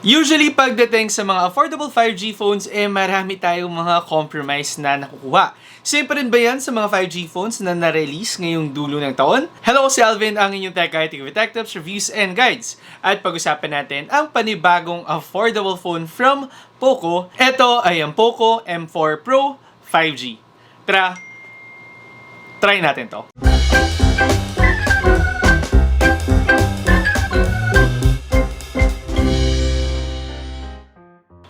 Usually, pagdating sa mga affordable 5G phones, marami tayong mga compromise na nakukuha. Same pa rin ba yan sa mga 5G phones na na-release ngayong dulo ng taon? Hello, si Alvin, ang inyong tech guy, tech tips, reviews, and guides. At pag-usapan natin ang panibagong affordable phone from Poco. Ito ay ang Poco M4 Pro 5G. Tara, try natin to.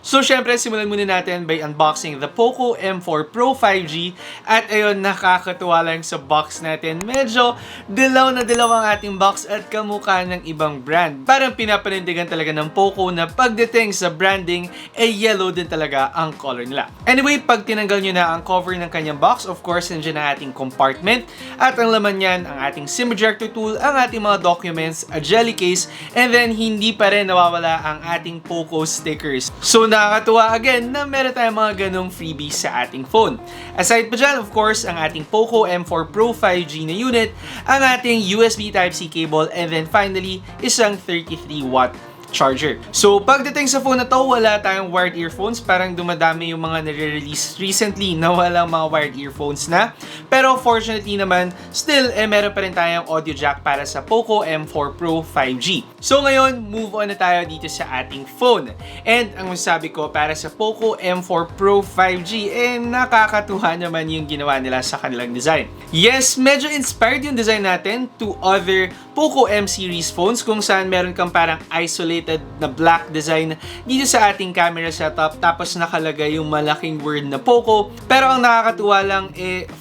So, syempre, simulan muna natin by unboxing the Poco M4 Pro 5G. At ayun, nakakatuwa lang sa box natin. Medyo dilaw na dilaw ang ating box at kamukha ng ibang brand. Parang pinapanindigan talaga ng Poco na pagdating sa branding, yellow din talaga ang color nila. Anyway, pag tinanggal nyo na ang cover ng kanyang box, of course, nandiyan ang ating compartment. At ang laman niyan, ang ating SIM ejector tool, ang ating mga documents, a jelly case, and then hindi pa rin nawawala ang ating Poco stickers. So, nakakatuwa again na meron tayong mga ganong freebies sa ating phone. Aside pa dyan, of course, ang ating Poco M4 Pro 5G na unit, ang ating USB Type-C cable, and then finally, isang 33-watt charger. So, pagdating sa phone na to, wala tayong wired earphones. Parang dumadami yung mga nare-release recently na walang mga wired earphones na. Pero fortunately naman, still, meron pa rin tayong audio jack para sa Poco M4 Pro 5G. So, ngayon, move on na tayo dito sa ating phone. And ang masasabi ko para sa Poco M4 Pro 5G, nakakatuwa naman yung ginawa nila sa kanilang design. Yes, medyo inspired yung design natin to other Poco M series phones kung saan meron kang parang isolated na black design dito sa ating camera setup, tapos nakalagay yung malaking word na Poco. Pero ang nakakatuwa lang,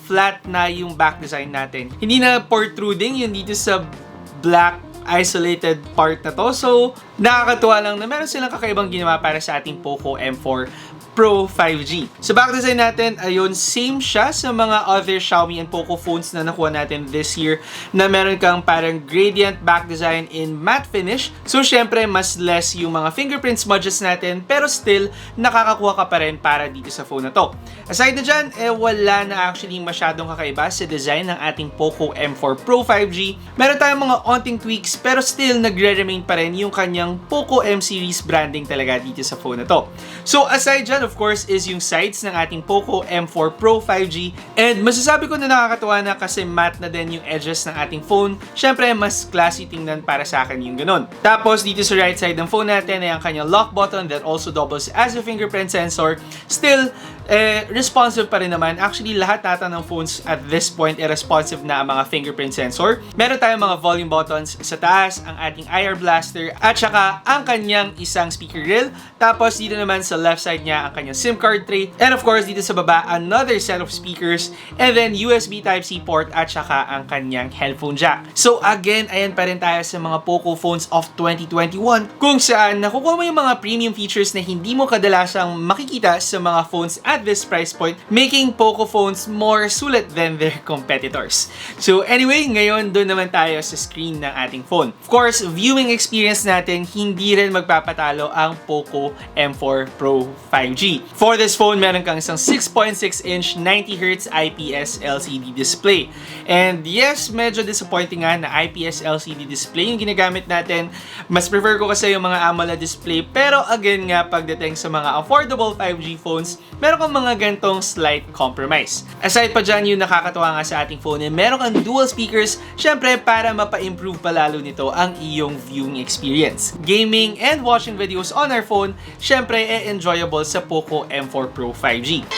flat na yung back design natin. Hindi na protruding yung dito sa black isolated part na to. So, nakakatuwa lang na meron silang kakaibang ginawa para sa ating Poco M4 Pro 5G. Sa back design natin, ayun, same siya sa mga other Xiaomi and Poco phones na nakuha natin this year, na meron kang parang gradient back design in matte finish. So, syempre, mas less yung mga fingerprint smudges natin, pero still, nakakakuha ka pa rin para dito sa phone na to. Aside na dyan, wala na actually masyadong kakaiba sa design ng ating Poco M4 Pro 5G. Meron tayong mga onting tweaks, pero still, nagre-remain pa rin yung kanyang Poco M series branding talaga dito sa phone na to. So, aside dyan, of course, is yung sides ng ating Poco M4 Pro 5G. And masasabi ko na nakakatuwa na kasi matte na din yung edges ng ating phone. Syempre, mas classy tingnan para sa akin yung ganun. Tapos, dito sa right side ng phone natin ay ang kanyang lock button that also doubles as a fingerprint sensor. Still, responsive pa rin naman. Actually, lahat nata ng phones at this point responsive na ang mga fingerprint sensor. Meron tayong mga volume buttons sa taas, ang ating IR blaster, at saka ang kanyang isang speaker grill. Tapos, dito naman sa left side niya, ang kanyang SIM card tray. And of course, dito sa baba, another set of speakers. And then, USB Type-C port at saka ang kanyang headphone jack. So again, ayan pa rin tayo sa mga Poco phones of 2021 kung saan nakukuha mo yung mga premium features na hindi mo kadalasang makikita sa mga phones at this price point, making Poco phones more sulit than their competitors. So anyway, ngayon doon naman tayo sa screen ng ating phone. Of course, viewing experience natin, hindi rin magpapatalo ang Poco M4 Pro 5G. For this phone, meron kang isang 6.6-inch 90Hz IPS LCD display. And yes, medyo disappointing nga na IPS LCD display yung ginagamit natin. Mas prefer ko kasi yung mga AMOLED display. Pero again nga, pagdating sa mga affordable 5G phones, meron kang mga gantong slight compromise. Aside pa dyan, yung nakakatawa nga sa ating phone, meron kang dual speakers, syempre para mapa-improve pa lalo nito ang iyong viewing experience. Gaming and watching videos on our phone, syempre enjoyable sa Poco M4 Pro 5G.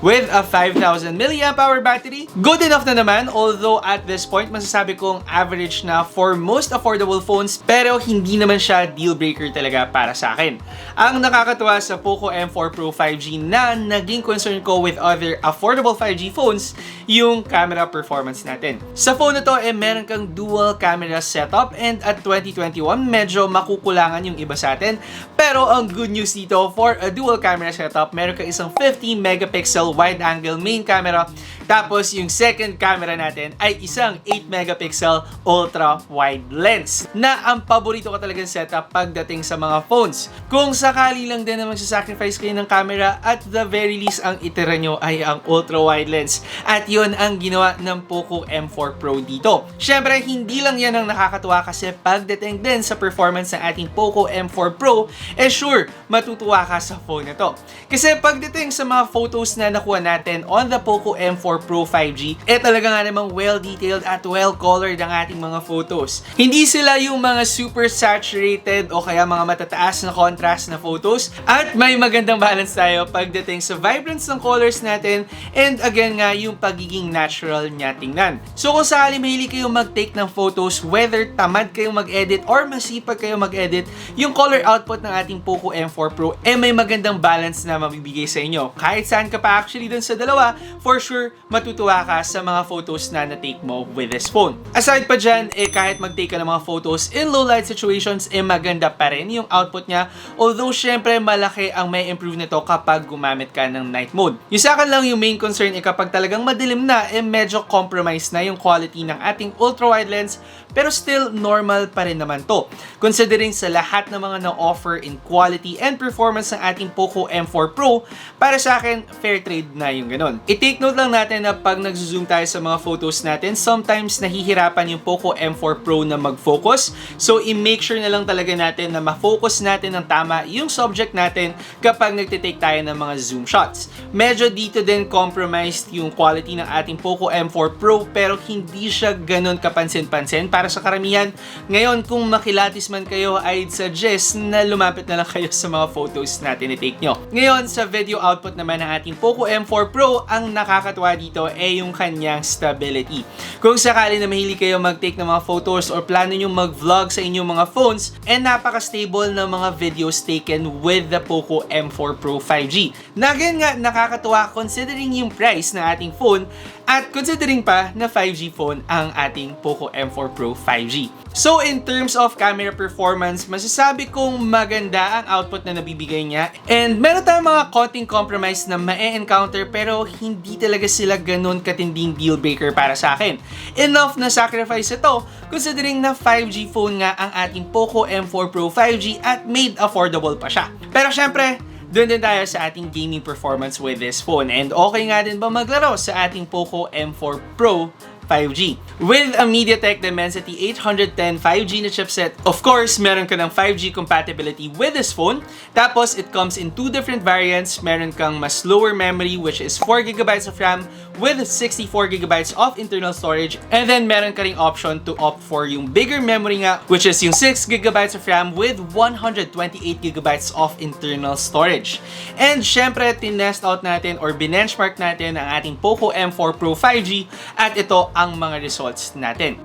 With a 5,000 mAh battery, good enough na naman, although at this point, masasabi kong average na for most affordable phones, pero hindi naman siya deal breaker talaga para sa akin. Ang nakakatuwa sa Poco M4 Pro 5G na naging concern ko with other affordable 5G phones, yung camera performance natin. Sa phone na to, meron kang dual camera setup, and at 2021, medyo makukulangan yung iba sa atin. Pero ang good news dito, for a dual camera setup, meron kang isang 50 megapixel wide-angle main camera, Tapos yung second camera natin ay isang 8 megapixel ultra wide lens na ang paborito ko talagang setup pagdating sa mga phones. Kung sakali lang din na magsasacrifice kayo ng camera, at the very least ang itira nyo ay ang ultra wide lens. At yun ang ginawa ng Poco M4 Pro dito. Syempre, hindi lang yan ang nakakatuwa kasi pagdating din sa performance ng ating Poco M4 Pro, sure, matutuwa ka sa phone na to. Kasi pagdating sa mga photos na nakuha natin on the Poco M4 Pro 5G, talaga nga namang well-detailed at well-colored ang ating mga photos. Hindi sila yung mga super saturated o kaya mga matataas na contrast na photos, at may magandang balance tayo pagdating sa vibrance ng colors natin, and again nga yung pagiging natural niya tingnan. So kung sakali mahilig kayong mag-take ng photos, whether tamad kayong mag-edit or masipag kayong mag-edit, yung color output ng ating Poco M4 Pro may magandang balance na mabibigay sa inyo. Kahit saan ka pa actually dun sa dalawa, for sure, matutuwa ka sa mga photos na na-take mo with this phone. Aside pa dyan, kahit mag-take ka ng mga photos in low light situations, maganda pa rin yung output niya. Although, syempre, malaki ang may improve nito kapag gumamit ka ng night mode. Yung sa akin lang yung main concern kapag talagang madilim na, medyo compromise na yung quality ng ating ultra-wide lens, pero still normal pa rin naman to. Considering sa lahat ng mga na-offer in quality and performance ng ating Poco M4 Pro, para sa akin, fair trade na yung ganun. I-take note lang natin na pag nag-zoom tayo sa mga photos natin, sometimes nahihirapan yung Poco M4 Pro na mag-focus. So, i-make sure na lang talaga natin na ma-focus natin ng tama yung subject natin kapag nagtitake tayo ng mga zoom shots. Medyo dito din compromised yung quality ng ating Poco M4 Pro, pero hindi siya ganun kapansin-pansin para sa karamihan. Ngayon, kung makilatis man kayo, I'd suggest na lumapit na lang kayo sa mga photos na tinitake nyo. Ngayon, sa video output naman ng ating Poco M4 Pro, ang nakakatuwa dito yung kanyang stability. Kung sakali na mahilig kayo mag-take ng mga photos or plano nyo mag-vlog sa inyong mga phones, napaka-stable ng mga videos taken with the Poco M4 Pro 5G. Na again nga, nakakatuwa considering yung price ng ating phone at considering pa na 5G phone ang ating Poco M4 Pro 5G. So in terms of camera performance, masasabi kong maganda ang output na nabibigay niya, and meron tayong mga konting compromise na ma-encounter pero hindi talaga sila ganun katinding deal breaker para sa akin. Enough na sacrifice ito considering na 5G phone nga ang ating Poco M4 Pro 5G at made affordable pa siya. Pero syempre, doon din tayo sa ating gaming performance with this phone, and okay nga din ba maglaro sa ating Poco M4 Pro 5G. With a MediaTek Dimensity 810 5G na chipset, of course, meron ka ng 5G compatibility with this phone. Tapos, it comes in two different variants. Meron kang mas lower memory, which is 4GB of RAM with 64GB of internal storage. And then, meron ka ring option to opt for yung bigger memory nga, which is yung 6GB of RAM with 128GB of internal storage. And syempre, tinest out natin or binenchmark natin ang ating Poco M4 Pro 5G at ito ang mga results natin.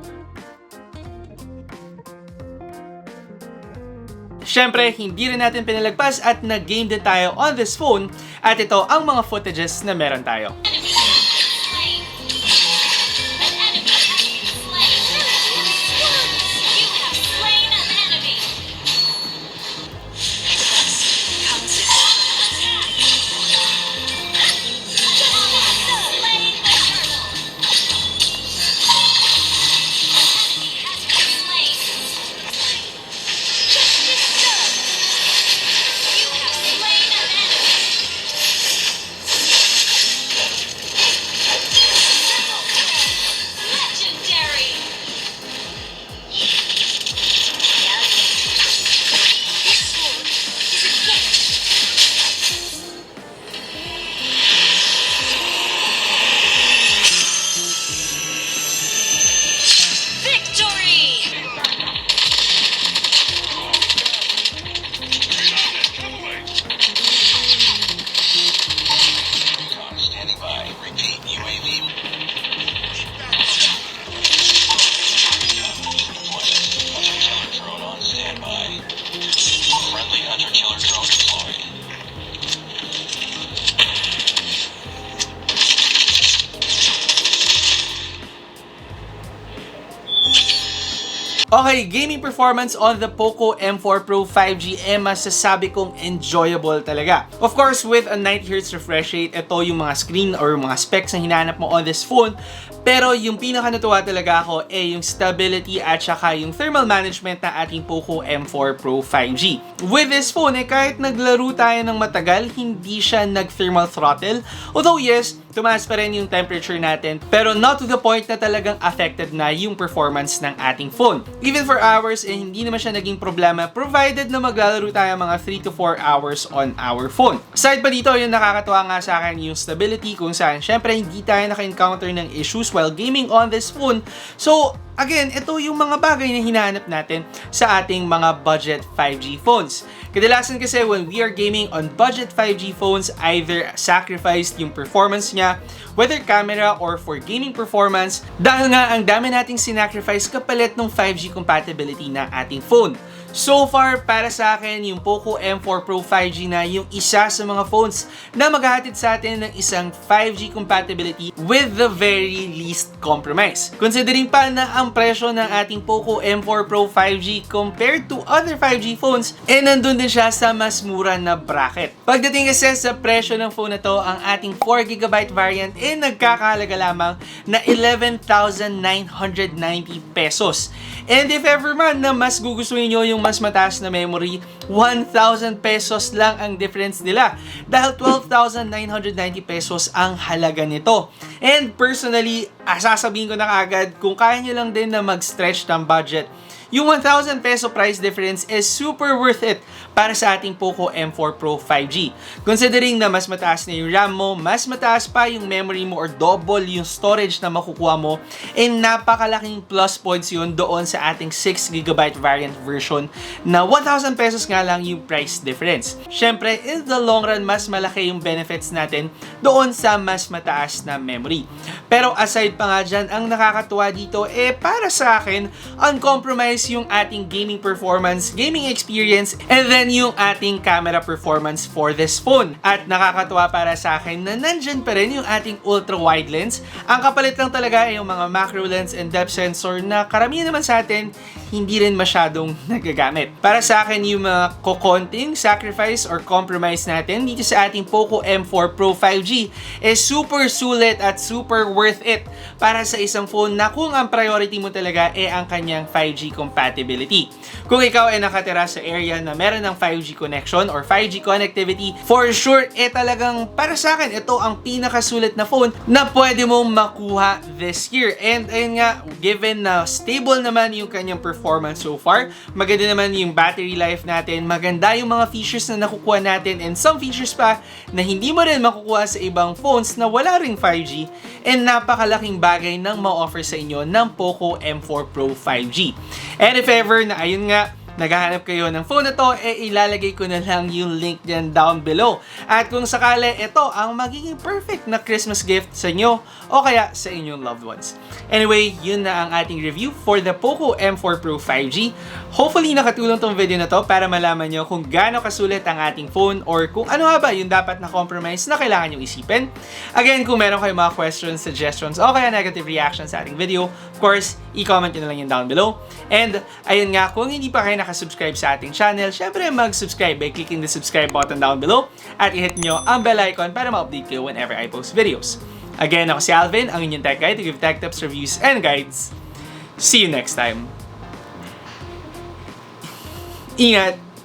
Syempre, hindi rin natin pinalagpas at nag-game din tayo on this phone at ito ang mga footages na meron tayo. Okay, gaming performance on the Poco M4 Pro 5G masasabi kong enjoyable talaga. Of course, with a 90Hz refresh rate, ito yung mga screen or mga specs na hinahanap mo on this phone. Pero yung pinaka natuwa talaga ako yung stability at saka yung thermal management na ating Poco M4 Pro 5G. With this phone, kahit naglaro tayo ng matagal, hindi siya nag-thermal throttle. Although yes, tumaas pa rin yung temperature natin, pero not to the point na talagang affected na yung performance ng ating phone. Even for hours, hindi naman siya naging problema provided na maglalaro tayo mga 3 to 4 hours on our phone. Aside pa dito, yung nakakatuwa nga sa akin yung stability kung saan syempre hindi tayo naka-encounter ng issues while gaming on this phone. So, again, ito yung mga bagay na hinahanap natin sa ating mga budget 5G phones. Kadalasan kasi when we are gaming on budget 5G phones, either sacrificed yung performance niya, whether camera or for gaming performance, dahil nga ang dami nating sinacrifice kapalit ng 5G compatibility ng ating phone. So far, para sa akin, yung Poco M4 Pro 5G na yung isa sa mga phones na maghahatid sa atin ng isang 5G compatibility with the very least compromise. Considering pa na ang presyo ng ating Poco M4 Pro 5G compared to other 5G phones, nandun din siya sa mas mura na bracket. Pagdating kasi sa presyo ng phone na to, ang ating 4GB variant nagkakahalaga lamang na 11,990 pesos. And if ever man na mas gugustuhin nyo yung mas mataas na memory, 1,000 pesos lang ang difference nila. Dahil 12,990 pesos ang halaga nito. And personally, sasabihin ko na kaagad, kung kaya nyo lang din na mag-stretch ng budget, yung 1,000 peso price difference is super worth it para sa ating Poco M4 Pro 5G. Considering na mas mataas na yung RAM mo, mas mataas pa yung memory mo or double yung storage na makukuha mo, napakalaking plus points yun doon sa ating 6GB variant version na 1,000 pesos nga lang yung price difference. Syempre, in the long run, mas malaki yung benefits natin doon sa mas mataas na memory. Pero aside pa nga dyan, ang nakakatuwa dito, para sa akin, uncompromised yung ating gaming performance, gaming experience, and then yung ating camera performance for this phone. At nakakatuwa para sa akin na nandyan pa rin yung ating ultra-wide lens. Ang kapalit lang talaga ay yung mga macro lens and depth sensor na karamihan naman sa atin hindi rin masyadong nagagamit. Para sa akin, yung mga kokonting sacrifice or compromise natin dito sa ating Poco M4 Pro 5G is super sulit at super worth it para sa isang phone na kung ang priority mo talaga ang kanyang 5G compatibility. Kung ikaw ay nakatira sa area na meron ng 5G connection or 5G connectivity, for sure, talagang para sa akin, ito ang pinakasulit na phone na pwede mong makuha this year. And ayun nga, given na stable naman yung kanyang performance so far, maganda naman yung battery life natin, maganda yung mga features na nakukuha natin, and some features pa na hindi mo rin makukuha sa ibang phones na wala ring 5G, and napakalaking bagay nang ma-offer sa inyo ng Poco M4 Pro 5G. And if ever na ayun nga, naghahanap kayo ng phone na to, ilalagay ko na lang yung link dyan down below. At kung sakali, ito ang magiging perfect na Christmas gift sa inyo o kaya sa inyong loved ones. Anyway, yun na ang ating review for the Poco M4 Pro 5G. Hopefully, nakatulong tong video na to para malaman nyo kung gaano kasulit ang ating phone or kung ano nga ba yung dapat na compromise na kailangan nyo isipin. Again, kung meron kayong mga questions, suggestions, o kaya negative reactions sa ating video, of course, i-comment nyo na lang yun down below. And, ayun nga, kung hindi pa kayo nakasubscribe sa ating channel, syempre mag-subscribe by clicking the subscribe button down below at i-hit nyo ang bell icon para ma-update kayo whenever I post videos. Again, ako si Alvin, ang inyong tech guide to give tech tips, reviews, and guides. See you next time. Ingat!